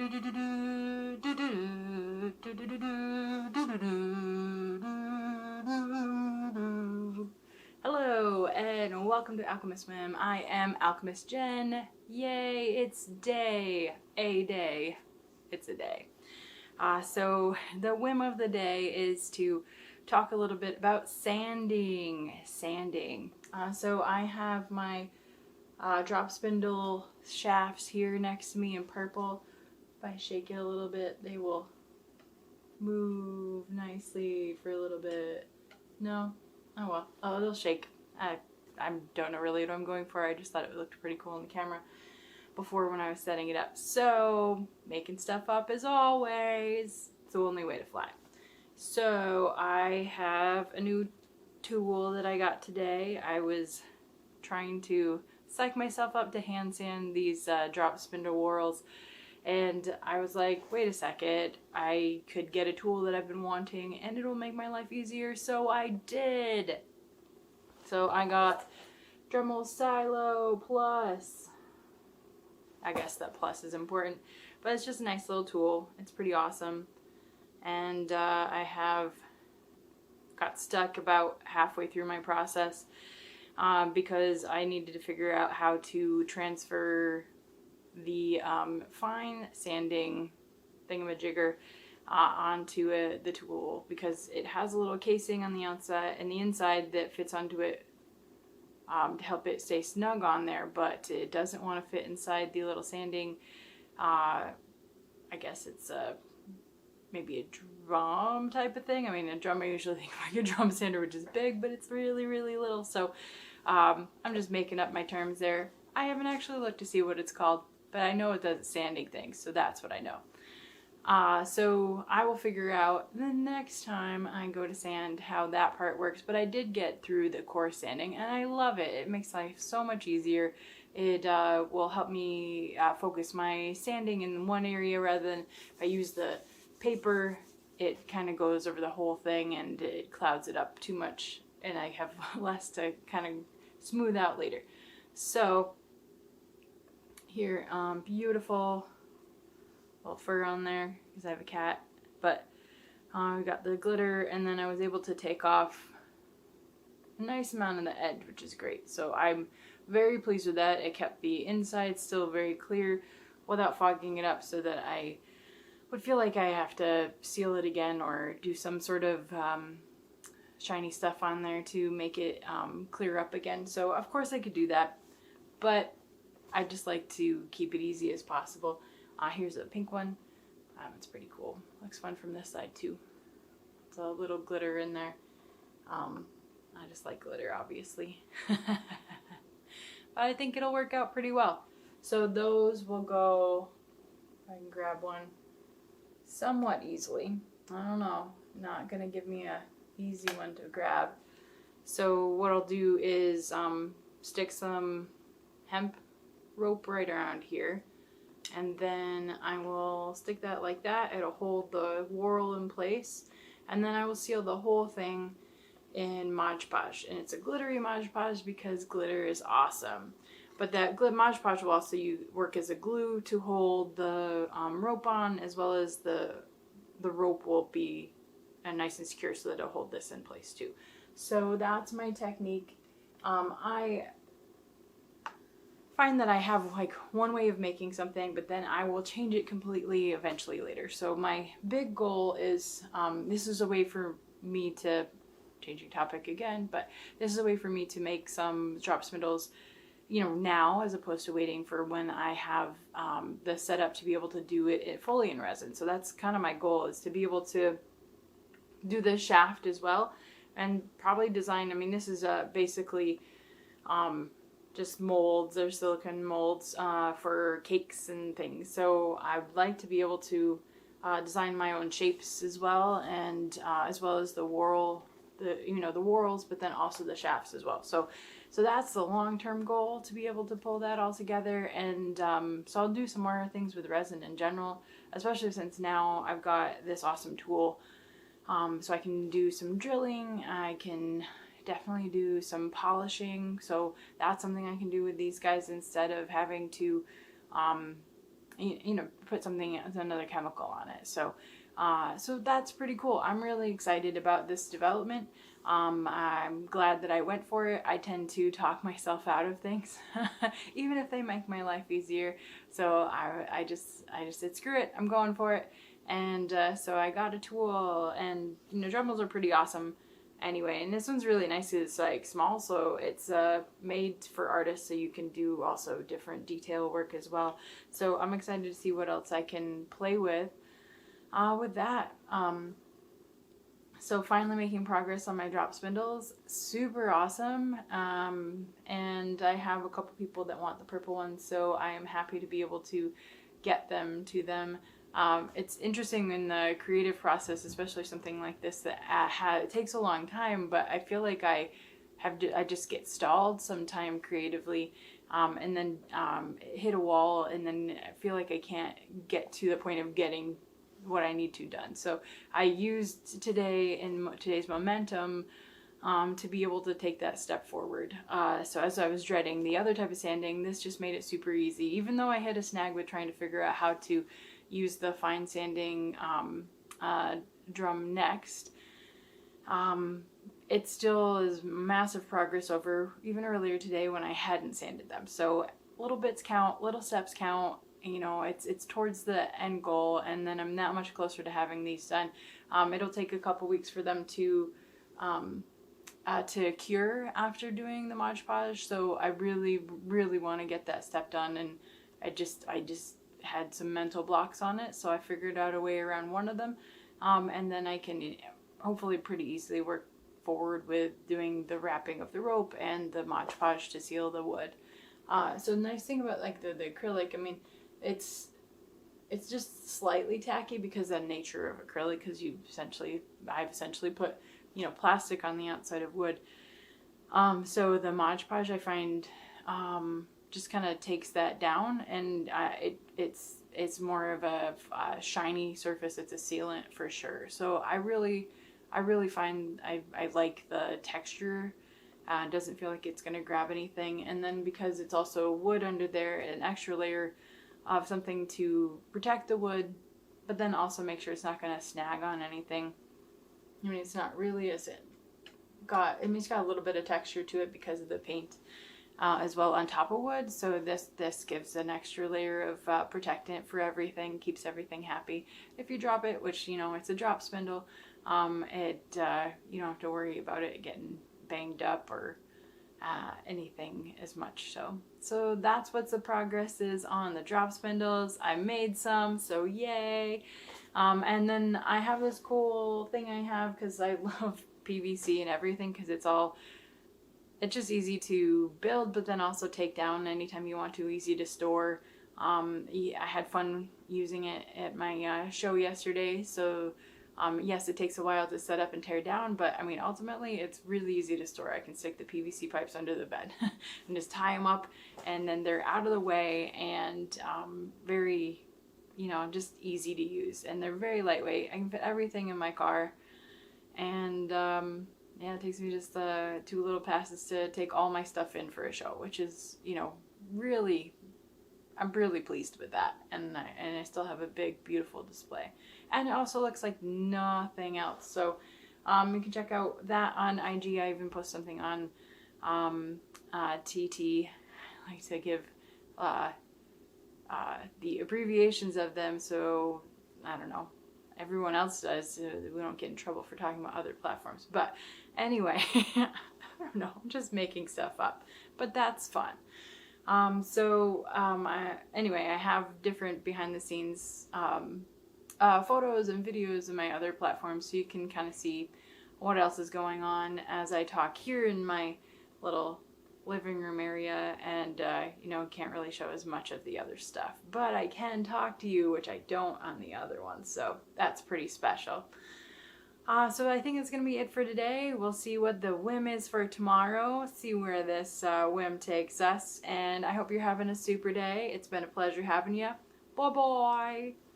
Hello and welcome to Alchemist Whim. I am Alchemist Jen. Yay, it's day. A day. It's a day. So the whim of the day is to talk a little bit about sanding. So I have my drop spindle shafts here next to me in purple. If I shake it a little bit, they will move nicely for a little bit. No? Oh well. Oh, it'll shake. I don't know really what I'm going for. I just thought it looked pretty cool on the camera before when I was setting it up. So, making stuff up as always. It's the only way to fly. So, I have a new tool that I got today. I was trying to psych myself up to hand sand these drop spindle whorls. And I was like, wait a second, I could get a tool that I've been wanting and it'll make my life easier, so I did. So I got Dremel Silo Plus. I guess that plus is important, but it's just a nice little tool. It's pretty awesome. And I have got stuck about halfway through my process because I needed to figure out how to transfer the fine sanding thingamajigger onto the tool, because it has a little casing on the outside and the inside that fits onto it to help it stay snug on there, but it doesn't want to fit inside the little sanding. I guess it's maybe a drum type of thing. I mean, a drum, I usually think of like a drum sander, which is big, but it's really, really little. So I'm just making up my terms there. I haven't actually looked to see what it's called, but I know it does sanding things, so that's what I know. So I will figure out the next time I go to sand how that part works, but I did get through the core sanding and I love it. It makes life so much easier. It will help me focus my sanding in one area rather than if I use the paper, it kind of goes over the whole thing and it clouds it up too much and I have less to kind of smooth out later. So here, beautiful little fur on there because I have a cat, but we got the glitter, and then I was able to take off a nice amount of the edge, which is great. So I'm very pleased with that. It kept the inside still very clear without fogging it up, so that I would feel like I have to seal it again or do some sort of shiny stuff on there to make it clear up again. So of course I could do that, but I just like to keep it easy as possible. Here's a pink one. It's pretty cool. Looks fun from this side too. It's a little glitter in there. I just like glitter, obviously. But I think it'll work out pretty well. So those will go, if I can grab one, somewhat easily. I don't know. Not gonna give me a easy one to grab. So what I'll do is stick some hemp rope right around here, and then I will stick that like that. It'll hold the whorl in place, and then I will seal the whole thing in Mod Podge, and it's a glittery Mod Podge because glitter is awesome. But that Mod Podge will also work as a glue to hold the rope on, as well as the rope will be nice and secure so that it'll hold this in place too. So that's my technique. I find that I have like one way of making something, but then I will change it completely eventually later. So my big goal is, this is a way for me to, changing topic again, but this is a way for me to make some drop spindles, you know, now, as opposed to waiting for when I have the setup to be able to do it fully in resin. So that's kind of my goal, is to be able to do the shaft as well, and probably design, I mean, this is basically just molds or silicone molds for cakes and things. So I'd like to be able to design my own shapes as well, and as well as the whorl, the whorls, but then also the shafts as well. So that's the long-term goal, to be able to pull that all together. And so I'll do some more things with resin in general, especially since now I've got this awesome tool. So I can do some drilling, I can definitely do some polishing. So that's something I can do with these guys instead of having to put something, another chemical on it. So so that's pretty cool. I'm really excited about this development. I'm glad that I went for it. I tend to talk myself out of things, even if they make my life easier. So I just said, screw it, I'm going for it. And so I got a tool, and drum mills are pretty awesome anyway. And this one's really nice. It's like small, so it's made for artists, so you can do also different detail work as well. So I'm excited to see what else I can play with that. So finally making progress on my drop spindles, super awesome. And I have a couple people that want the purple ones, so I am happy to be able to get them to them. It's interesting in the creative process, especially something like this that it takes a long time, but I feel like I just get stalled sometime creatively, and then hit a wall, and then I feel like I can't get to the point of getting what I need to done. So I used today's momentum to be able to take that step forward. So as I was dreading the other type of sanding, this just made it super easy. Even though I had a snag with trying to figure out how to use the fine sanding drum next, it still is massive progress over even earlier today when I hadn't sanded them. So little bits count, little steps count. It's towards the end goal, and then I'm that much closer to having these done. It'll take a couple weeks for them to cure after doing the Mod Podge, so I really, really want to get that step done, and I just had some mental blocks on it, so I figured out a way around one of them, and then I can hopefully pretty easily work forward with doing the wrapping of the rope and the Mod Podge to seal the wood. So the nice thing about like the acrylic, I mean, it's just slightly tacky because of the nature of acrylic, because I've essentially put plastic on the outside of wood. So the Mod Podge I find just kind of takes that down, and it's more of a shiny surface. It's a sealant for sure. So I really find I like the texture. It doesn't feel like it's going to grab anything, and then because it's also wood under there, an extra layer of something to protect the wood, but then also make sure it's not going to snag on anything. I mean, it's not really it's got a little bit of texture to it because of the paint as well on top of wood. So this gives an extra layer of protectant for everything, keeps everything happy. If you drop it, which it's a drop spindle, you don't have to worry about it getting banged up or anything as much. So that's what the progress is on the drop spindles. I made some, so yay. And then I have this cool thing I have because I love PVC and everything, because it's just easy to build, but then also take down anytime you want to, easy to store. I had fun using it at my show yesterday, so yes, it takes a while to set up and tear down, but I mean, ultimately, it's really easy to store. I can stick the PVC pipes under the bed and just tie them up, and then they're out of the way, and very, just easy to use. And they're very lightweight. I can fit everything in my car, and yeah, it takes me just 2 little passes to take all my stuff in for a show, which is, really, I'm really pleased with that. And I still have a big, beautiful display. And it also looks like nothing else. So you can check out that on IG. I even post something on TT. I like to give the abbreviations of them, so I don't know, everyone else does, so we don't get in trouble for talking about other platforms. But anyway, I don't know, I'm just making stuff up, but that's fun. Anyway, I have different behind the scenes photos and videos in my other platforms, so you can kind of see what else is going on as I talk here in my little living room area, and can't really show as much of the other stuff, but I can talk to you, which I don't on the other ones, so that's pretty special. So I think that's going to be it for today. We'll see what the whim is for tomorrow, see where this whim takes us, and I hope you're having a super day. It's been a pleasure having you. Bye-bye!